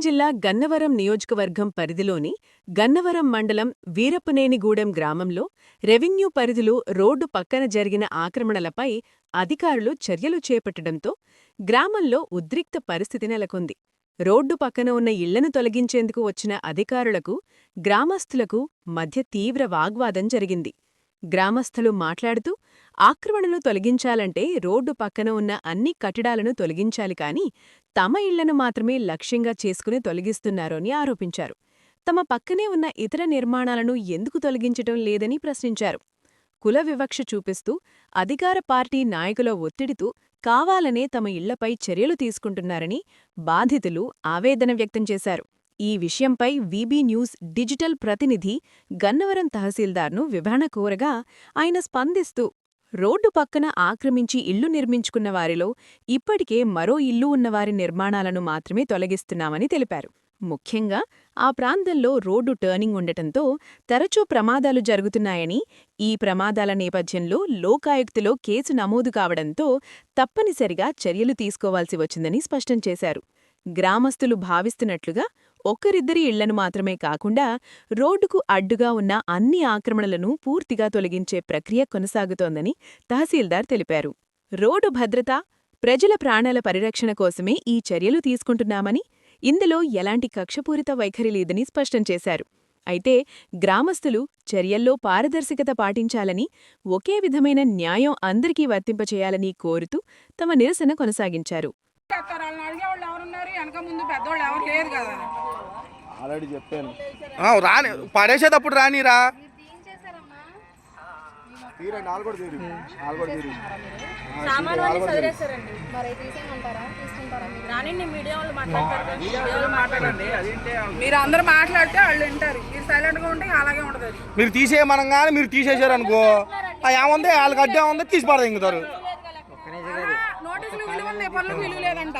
జిల్లా గన్నవరం నియోజకవర్గం పరిధిలోని గన్నవరం మండలం వీరప్పనేనిగూడెం గ్రామంలో రెవెన్యూ పరిధిలో రోడ్డు పక్కన జరిగిన ఆక్రమణలపై అధికారులు చర్యలు చేపట్టడంతో గ్రామంలో ఉద్రిక్త పరిస్థితి నెలకొంది. రోడ్డు పక్కన ఉన్న ఇళ్లను తొలగించేందుకు వచ్చిన అధికారులకు, గ్రామస్తులకు మధ్య తీవ్ర వాగ్వాదం జరిగింది. గ్రామస్థులు మాట్లాడుతూ ఆక్రమణలు తొలగించాలంటే రోడ్డు పక్కన ఉన్న అన్ని కట్టడాలను తొలగించాలి కాని తమ ఇళ్లను మాత్రమే లక్ష్యంగా చేసుకుని తొలగిస్తున్నారని ఆరోపించారు. తమ పక్కనే ఉన్న ఇతర నిర్మాణాలను ఎందుకు తొలగించటం లేదని ప్రశ్నించారు. కుల వివక్ష చూపిస్తూ అధికార పార్టీ నాయకుల ఒత్తిడితో కావాలనే తమ ఇళ్లపై చర్యలు తీసుకుంటున్నారని బాధితులు ఆవేదన వ్యక్తం చేశారు. ఈ విషయంపై వీబీ న్యూస్ డిజిటల్ ప్రతినిధి గన్నవరం తహసీల్దార్ను వివరణ కోరగా ఆయన స్పందిస్తూ రోడ్డు పక్కన ఆక్రమించి ఇళ్లు నిర్మించుకున్న వారిలో ఇప్పటికే మరో ఇల్లు ఉన్నవారి నిర్మాణాలను మాత్రమే తొలగిస్తున్నామని తెలిపారు. ముఖ్యంగా ఆ ప్రాంతంలో రోడ్డు టర్నింగ్ ఉండటంతో తరచూ ప్రమాదాలు జరుగుతున్నాయని, ఈ ప్రమాదాల నేపథ్యంలో లోకాయుక్తలో కేసు నమోదు కావడంతో తప్పనిసరిగా చర్యలు తీసుకోవాల్సి వచ్చిందని స్పష్టం చేశారు. గ్రామస్తులు భావిస్తున్నట్లుగా ఒకరిద్దరి ఇళ్లను మాత్రమే కాకుండా రోడ్డుకు అడ్డుగా ఉన్న అన్ని ఆక్రమణలను పూర్తిగా తొలగించే ప్రక్రియ కొనసాగుతోందని తహసీల్దార్ తెలిపారు. రోడ్డు భద్రత, ప్రజల ప్రాణాల పరిరక్షణ కోసమే ఈ చర్యలు తీసుకుంటున్నామని, ఇందులో ఎలాంటి కక్షపూరిత వైఖరి లేదని స్పష్టం చేశారు. అయితే గ్రామస్తులు చర్యల్లో పారదర్శకత పాటించాలని, ఒకే విధమైన న్యాయం అందరికీ వర్తింపచేయాలని కోరుతూ తమ నిరసన కొనసాగించారు. ఆల్రెడీ చెప్పాను రాని పడేసేటప్పుడు రానిరా మీరు అందరూ మాట్లాడితే వాళ్ళు వింటారు, మీరు సైలెంట్ గా ఉంటే అలాగే ఉంటది. మీరు తీసేయమనం కానీ మీరు తీసేసారు అనుకో ఏముంది వాళ్ళకి అడ్డే ఉంది తీసి పడదింగుతారు. నోటీసులు విలువ ఉంది, పనులకు విలువ లేదంట.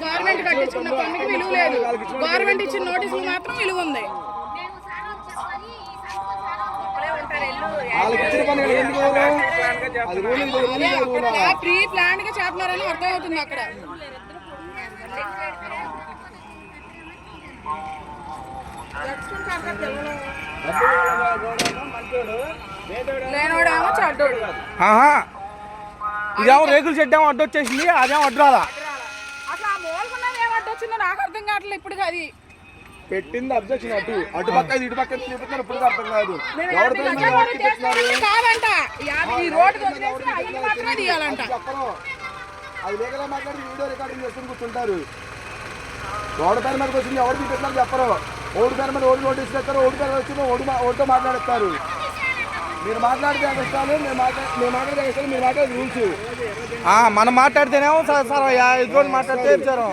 గవర్నమెంట్ కట్టించుకున్న పన్నుకి విలువ లేదు, గవర్నమెంట్ ఇచ్చిన నోటీసులు మాత్రం విలువ ఉంది. ప్రీ ప్లాన్ గా చేస్తున్నారని అర్థం అవుతుంది. అక్కడ లేనోడేమో చెడ్డోడు. ఇదేమో రేకులు చెడ్డేమో అడ్డొచ్చేసింది, అదేమో అడ్డురాదా. అసలు ఆ మూలకున్నది ఏమో అడ్డొచ్చిందో నాకు అర్థం కావట్లేదు. ఇప్పుడు అది పెట్టింది అబ్జెక్షన్ అటు పక్క ఇటు పక్క చూపిస్తున్నారు. ఇప్పుడు అర్థం కాదు కాదంట, ఈ రోడ్డు మాత్రమే తీయాలంట. అది లేకలా మాట్లాడి వీడియో రికార్డింగ్ చేసుకుని కూర్చుంటారు. రోడ్డు పేరు మీదకి వచ్చింది ఎవరు చూపిస్తున్నారు చెప్పరు. ఓడి పేరు మీద ఓడి నోటీస్ చేస్తారు, ఓడి పేరు వచ్చింది ఓడితో మాట్లాడతారు. మీరు మాట్లాడితే కష్టాలు, మేము మాట్లాడితే కష్టాలు, మీరు మాట్లాడే రూల్స్. మనం మాట్లాడితేనేమో సార్ అయ్యా ఎదురు మాట్లాడితే ఇచ్చారు.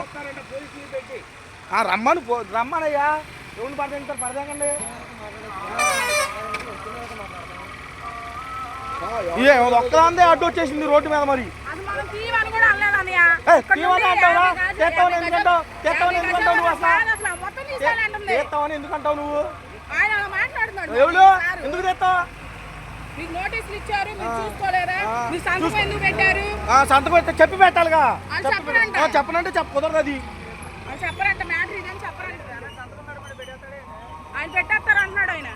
రమ్మనయ్యా ఎవరు పడతారు పడదాకండి. ఒక్కదాందే అడ్డు వచ్చేసింది రోడ్డు మీద. మరి ఎందుకంటావు నువ్వు? ఎవరు ఎందుకు తెస్తావు? సంతకం పెడితే చెప్పి పెట్టాలిగా. చెప్పనంటే కుదరదు. అది చెప్పరంట, మ్యాటర్ ఇదని చెప్పరంట. ఆయన పెట్టేస్తారు అన్నాడు ఆయన.